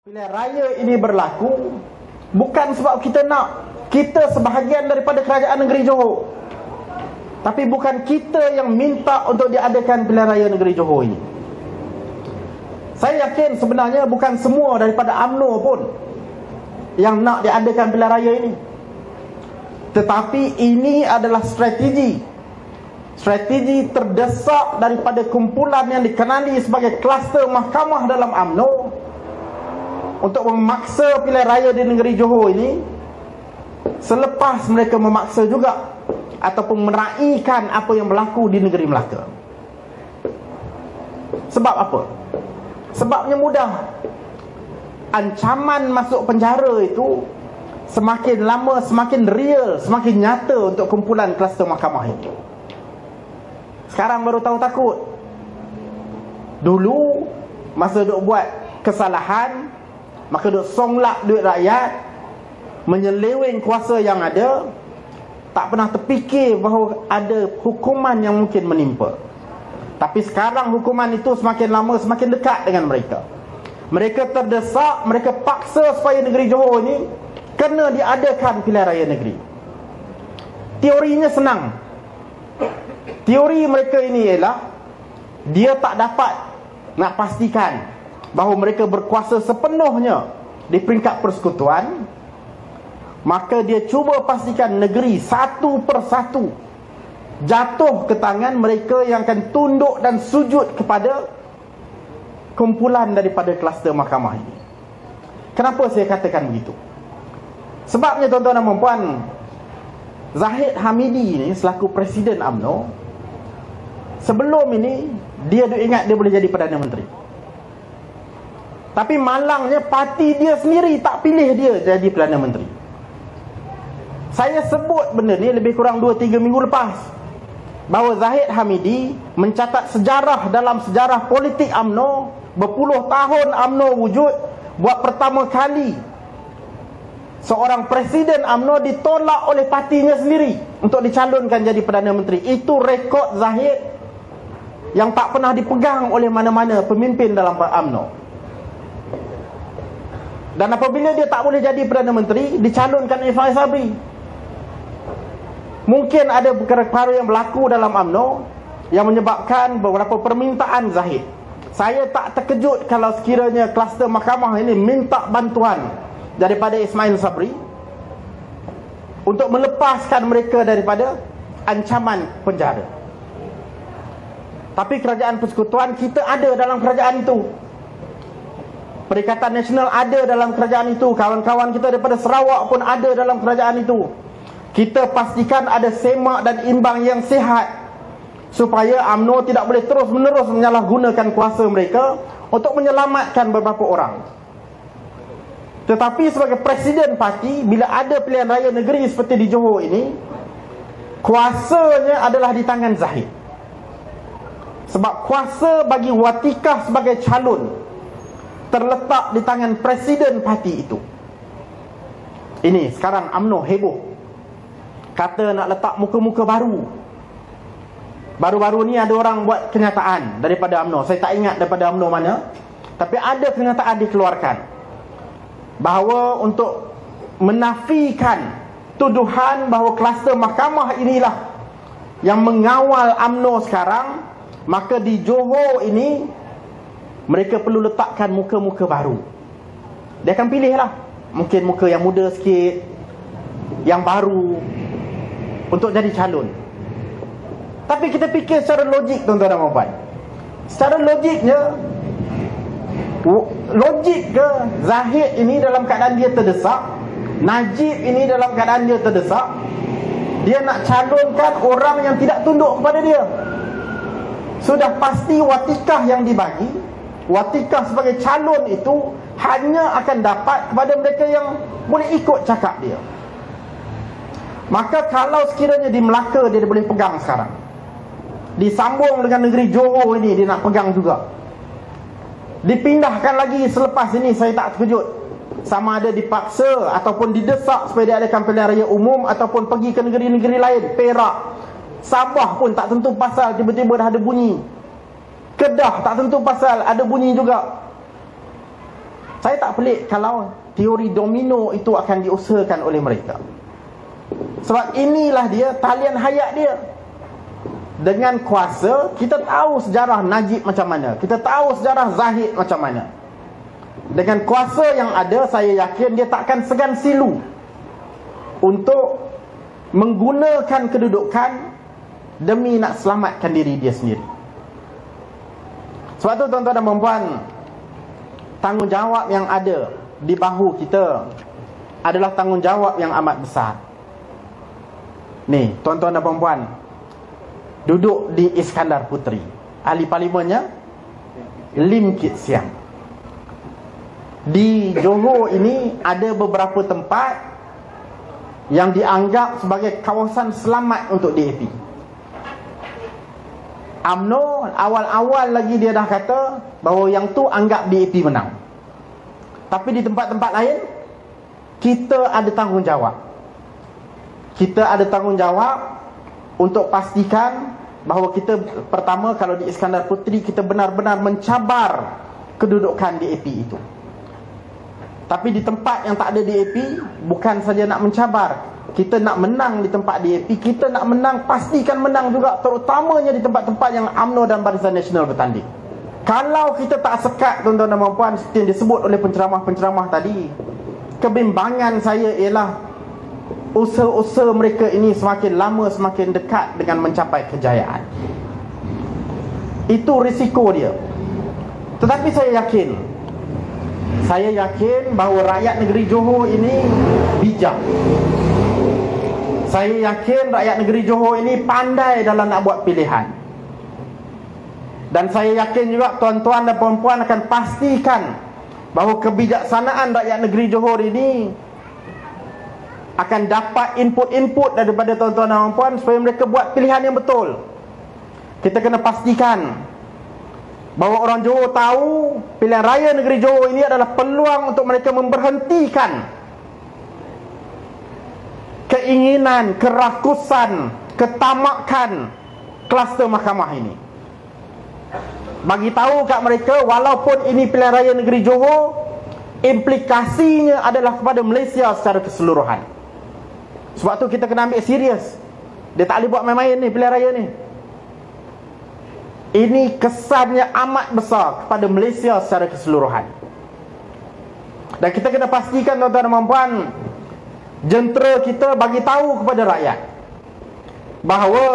Pilihan raya ini berlaku bukan sebab kita sebahagian daripada kerajaan negeri Johor, tapi bukan kita yang minta untuk diadakan pilihan raya negeri Johor ini. Saya yakin sebenarnya bukan semua daripada UMNO pun yang nak diadakan pilihan raya ini. Tetapi ini adalah strategi terdesak daripada kumpulan yang dikenali sebagai kluster mahkamah dalam UMNO untuk memaksa pilihan raya di negeri Johor ini, selepas mereka memaksa juga ataupun meraihkan apa yang berlaku di negeri Melaka. Sebab apa? Sebabnya mudah. Ancaman masuk penjara itu semakin lama semakin real, semakin nyata untuk kumpulan kluster mahkamah ini. Sekarang baru tahu takut. Dulu masa duk buat kesalahan, maka duk songlak duit rakyat, menyeleweng kuasa yang ada, tak pernah terfikir bahawa ada hukuman yang mungkin menimpa. Tapi sekarang hukuman itu semakin lama semakin dekat dengan mereka. Mereka terdesak, mereka paksa supaya negeri Johor ini kena diadakan pilihan raya negeri. Teorinya senang. Teori mereka ini ialah dia tak dapat nak pastikan bahawa mereka berkuasa sepenuhnya di peringkat persekutuan, maka dia cuba pastikan negeri satu persatu jatuh ke tangan mereka yang akan tunduk dan sujud kepada kumpulan daripada kluster mahkamah ini. Kenapa saya katakan begitu? Sebabnya tuan-tuan dan puan, Zahid Hamidi ini selaku Presiden UMNO, sebelum ini dia ingat dia boleh jadi Perdana Menteri. Tapi malangnya parti dia sendiri tak pilih dia jadi Perdana Menteri. Saya sebut benda ni lebih kurang 2-3 minggu lepas, bahawa Zahid Hamidi mencatat sejarah dalam sejarah politik UMNO. Berpuluh tahun UMNO wujud, buat pertama kali seorang Presiden UMNO ditolak oleh partinya sendiri untuk dicalonkan jadi Perdana Menteri. Itu rekod Zahid yang tak pernah dipegang oleh mana-mana pemimpin dalam UMNO. Dan apabila dia tak boleh jadi Perdana Menteri, dicalonkan Ifai Sabri. Mungkin ada perkara-perkara yang berlaku dalam UMNO yang menyebabkan beberapa permintaan Zahid. Saya tak terkejut kalau sekiranya kluster mahkamah ini minta bantuan daripada Ismail Sabri untuk melepaskan mereka daripada ancaman penjara. Tapi kerajaan persekutuan kita ada dalam kerajaan itu. Perikatan Nasional ada dalam kerajaan itu. Kawan-kawan kita daripada Sarawak pun ada dalam kerajaan itu. Kita pastikan ada semak dan imbang yang sihat, supaya UMNO tidak boleh terus-menerus menyalahgunakan kuasa mereka untuk menyelamatkan beberapa orang. Tetapi sebagai Presiden parti, bila ada pilihan raya negeri seperti di Johor ini, kuasanya adalah di tangan Zahid. Sebab kuasa bagi Watikah sebagai calon terletak di tangan Presiden parti itu. Ini sekarang UMNO heboh, kata nak letak muka-muka baru. Baru-baru ni ada orang buat kenyataan daripada UMNO. Saya tak ingat daripada UMNO mana, tapi ada kenyataan dikeluarkan bahawa untuk menafikan tuduhan bahawa kluster mahkamah inilah yang mengawal UMNO sekarang, maka di Johor ini mereka perlu letakkan muka-muka baru. Dia akan pilihlah mungkin muka yang muda sikit, yang baru, untuk jadi calon. Tapi kita fikir secara logik, tuan-tuan dan puan. Secara logiknya, logik ke Zahid ini dalam keadaan dia terdesak, Najib ini dalam keadaan dia terdesak, dia nak calonkan orang yang tidak tunduk kepada dia. Sudah pasti watikah yang dibagi, watikah sebagai calon itu hanya akan dapat kepada mereka yang boleh ikut cakap dia. Maka kalau sekiranya di Melaka dia boleh pegang sekarang, disambung dengan negeri Johor ini dia nak pegang juga, dipindahkan lagi selepas ini, saya tak terkejut sama ada dipaksa ataupun didesak supaya diadakan pilihan raya umum, ataupun pergi ke negeri-negeri lain. Perak, Sabah pun tak tentu pasal tiba-tiba dah ada bunyi. Kedah tak tentu pasal ada bunyi juga. Saya tak pelik kalau teori domino itu akan diusahakan oleh mereka. Sebab inilah dia talian hayat dia. Dengan kuasa, kita tahu sejarah Najib macam mana, kita tahu sejarah Zahid macam mana. Dengan kuasa yang ada, saya yakin dia takkan segan silu untuk menggunakan kedudukan demi nak selamatkan diri dia sendiri. Sebab tu tuan-tuan dan puan-puan, tanggungjawab yang ada di bahu kita adalah tanggungjawab yang amat besar. Ni, tuan-tuan dan puan-puan, duduk di Iskandar Puteri, ahli parlimennya Lim Kit Siang. Di Johor ini ada beberapa tempat yang dianggap sebagai kawasan selamat untuk DAP. UMNO awal-awal lagi dia dah kata bahawa yang tu anggap DAP menang. Tapi di tempat-tempat lain, kita ada tanggungjawab. Kita ada tanggungjawab untuk pastikan bahawa kita, pertama, kalau di Iskandar Puteri, kita benar-benar mencabar kedudukan DAP itu. Tapi di tempat yang tak ada DAP, bukan saja nak mencabar, kita nak menang di tempat DAP, kita nak menang, pastikan menang juga, terutamanya di tempat-tempat yang UMNO dan Barisan Nasional bertanding. Kalau kita tak sekat, tuan-tuan dan puan-puan, seperti yang disebut oleh penceramah-penceramah tadi, kebimbangan saya ialah usaha-usaha mereka ini semakin lama semakin dekat dengan mencapai kejayaan. Itu risiko dia. Tetapi saya yakin bahawa rakyat negeri Johor ini bijak. Saya yakin rakyat negeri Johor ini pandai dalam nak buat pilihan. Dan saya yakin juga tuan-tuan dan puan-puan akan pastikan bahawa kebijaksanaan rakyat negeri Johor ini akan dapat input-input daripada tuan-tuan dan puan-puan supaya mereka buat pilihan yang betul. Kita kena pastikan bahawa orang Johor tahu pilihan raya negeri Johor ini adalah peluang untuk mereka memberhentikan keinginan, kerakusan, ketamakan kluster mahkamah ini. Bagi tahu kat mereka, walaupun ini pilihan raya negeri Johor, implikasinya adalah kepada Malaysia secara keseluruhan. Sebab tu kita kena ambil serius. Dia tak boleh buat main-main ni pilihan raya ni. Ini kesannya amat besar kepada Malaysia secara keseluruhan. Dan kita kena pastikan, tuan-tuan dan puan, jentera kita bagi tahu kepada rakyat bahawa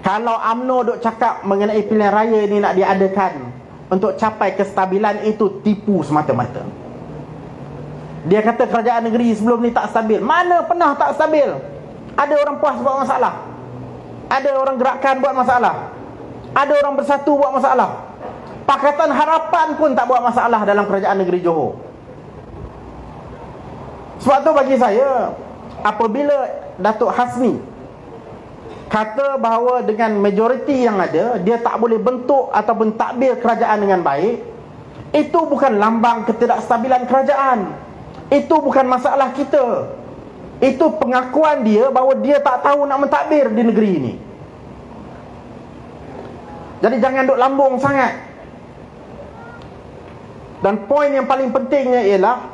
kalau UMNO duk cakap mengenai pilihan raya ini nak diadakan untuk capai kestabilan, itu tipu semata-mata. Dia kata kerajaan negeri sebelum ni tak stabil. Mana pernah tak stabil? Ada orang puas buat masalah, ada orang gerakan buat masalah, ada orang bersatu buat masalah. Pakatan Harapan pun tak buat masalah dalam kerajaan negeri Johor. Sebab tu bagi saya, apabila Datuk Hasmi kata bahawa dengan majoriti yang ada, dia tak boleh bentuk ataupun takbir kerajaan dengan baik, itu bukan lambang ketidakstabilan kerajaan. Itu bukan masalah kita. Itu pengakuan dia bahawa dia tak tahu nak mentadbir di negeri ini. Jadi jangan duk lambung sangat. Dan poin yang paling pentingnya ialah,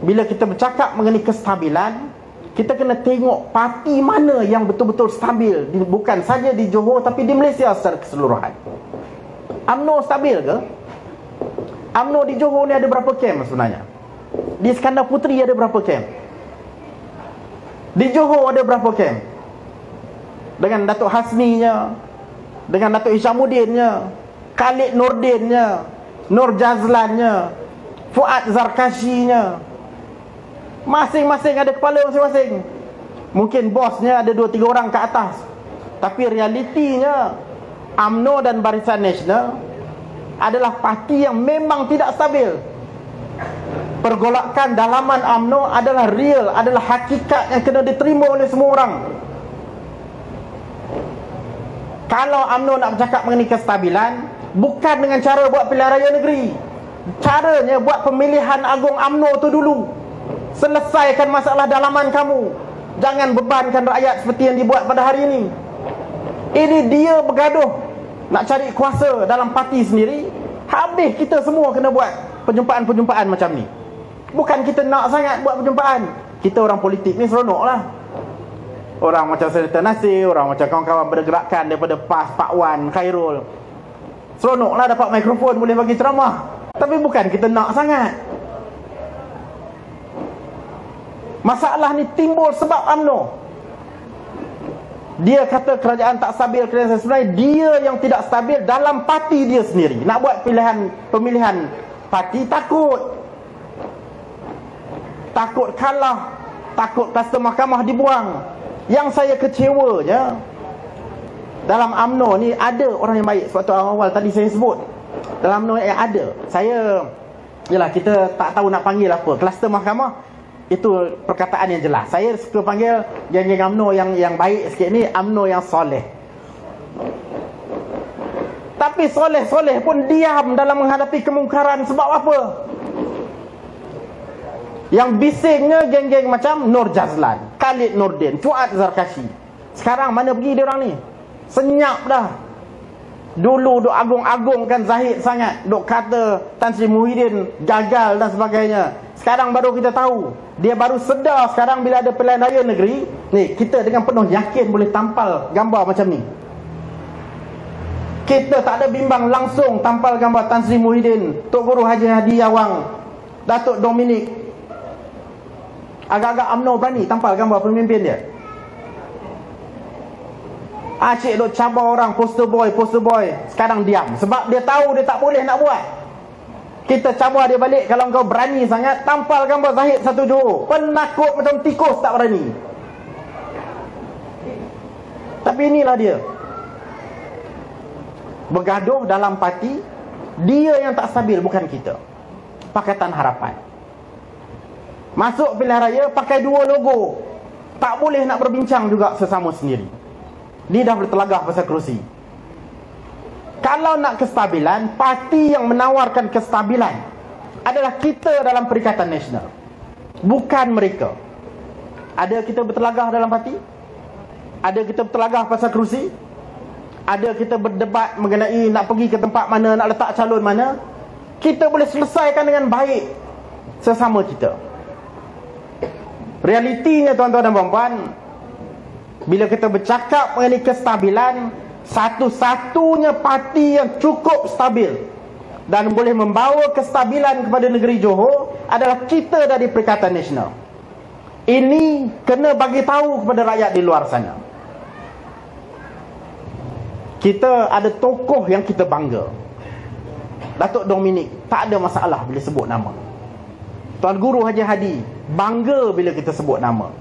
bila kita bercakap mengenai kestabilan, kita kena tengok parti mana yang betul-betul stabil, bukan saja di Johor tapi di Malaysia secara keseluruhan. UMNO stabil ke? UMNO di Johor ni ada berapa kem sebenarnya? Di Iskandar Puteri ada berapa kem? Di Johor ada berapa kem? Dengan Datuk Hasminya, dengan Datuk Hishamuddinnya, Khalid Nordinnya, Nur Jazlannya, Fuad Zarkashinya, masing-masing ada kepala masing-masing. Mungkin bosnya ada 2-3 orang ke atas, tapi realitinya UMNO dan Barisan Nasional adalah parti yang memang tidak stabil. Pergolakan dalaman UMNO adalah real, adalah hakikat yang kena diterima oleh semua orang. Kalau UMNO nak bercakap mengenai kestabilan, bukan dengan cara buat pilihan raya negeri. Caranya buat pemilihan agung UMNO tu dulu. Selesaikan masalah dalaman kamu. Jangan bebankan rakyat seperti yang dibuat pada hari ini. Ini dia bergaduh nak cari kuasa dalam parti sendiri. Habis kita semua kena buat perjumpaan-perjumpaan macam ni. Bukan kita nak sangat buat perjumpaan. Kita orang politik ni seronok lah. Orang macam Senator Nasir, orang macam kawan-kawan bergerakan daripada PAS, Pak Wan, Khairul, seronok lah dapat mikrofon, boleh bagi ceramah. Tapi bukan kita nak sangat. Masalah ni timbul sebab UMNO. Dia kata kerajaan tak stabil, kerajaan sebenarnya dia yang tidak stabil dalam parti dia sendiri. Nak buat pemilihan parti takut kalah, takut kluster mahkamah dibuang. Yang saya kecewanya, dalam UMNO ni ada orang yang baik. Sebab tu awal tadi saya sebut, dalam UMNO yang ada, yelah, kita tak tahu nak panggil apa. Kluster mahkamah itu perkataan yang jelas. Saya suka panggil geng-geng UMNO yang baik sikit ni UMNO yang soleh. Tapi soleh-soleh pun diam dalam menghadapi kemungkaran. Sebab apa? Yang bisingnya geng-geng macam Nur Jazlan, Khalid Nordin, Fuad Zarkashi. Sekarang mana pergi dia orang ni? Senyap dah. Dulu duk agung-agungkan Zahid sangat, duk kata Tan Sri Muhyiddin gagal dan sebagainya. Sekarang baru kita tahu, dia baru sedar sekarang bila ada pilihan raya negeri ni, kita dengan penuh yakin boleh tampal gambar macam ni. Kita tak ada bimbang langsung tampal gambar Tan Sri Muhyiddin, Tok Guru Haji Hadi Awang, Datuk Dominik. Agak-agak UMNO berani tampal gambar pemimpin dia. Asyik duk cabar orang, poster boy. Sekarang diam sebab dia tahu dia tak boleh nak buat. Kita cabar dia balik. Kalau kau berani sangat, tampal gambar Zahid satu Johor. Penakut macam tikus tak berani. Tapi inilah dia, bergaduh dalam parti. Dia yang tak stabil, bukan kita. Pakatan Harapan masuk pilihan raya pakai dua logo. Tak boleh nak berbincang juga sesama sendiri. Dia dah bertelagah pasal kerusi. Kalau nak kestabilan, parti yang menawarkan kestabilan adalah kita dalam Perikatan Nasional, bukan mereka. Ada kita bertelagah dalam parti? Ada kita bertelagah pasal kerusi? Ada kita berdebat mengenai nak pergi ke tempat mana, nak letak calon mana? Kita boleh selesaikan dengan baik sesama kita. Realitinya tuan-tuan dan puan-puan, bila kita bercakap mengenai kestabilan, satu-satunya parti yang cukup stabil dan boleh membawa kestabilan kepada negeri Johor adalah kita dari Perikatan Nasional. Ini kena bagi tahu kepada rakyat di luar sana. Kita ada tokoh yang kita bangga. Datuk Dominik, tak ada masalah bila sebut nama. Tuan Guru Haji Hadi, bangga bila kita sebut nama.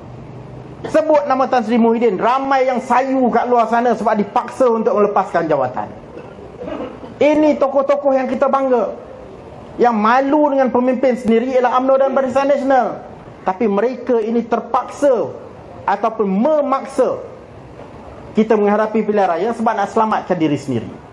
Sebut nama Tan Sri Muhyiddin, ramai yang sayu kat luar sana sebab dipaksa untuk melepaskan jawatan. Ini tokoh-tokoh yang kita bangga. Yang malu dengan pemimpin sendiri ialah UMNO dan Barisan Nasional. Tapi mereka ini terpaksa ataupun memaksa kita menghadapi pilihan raya sebab nak selamatkan diri sendiri.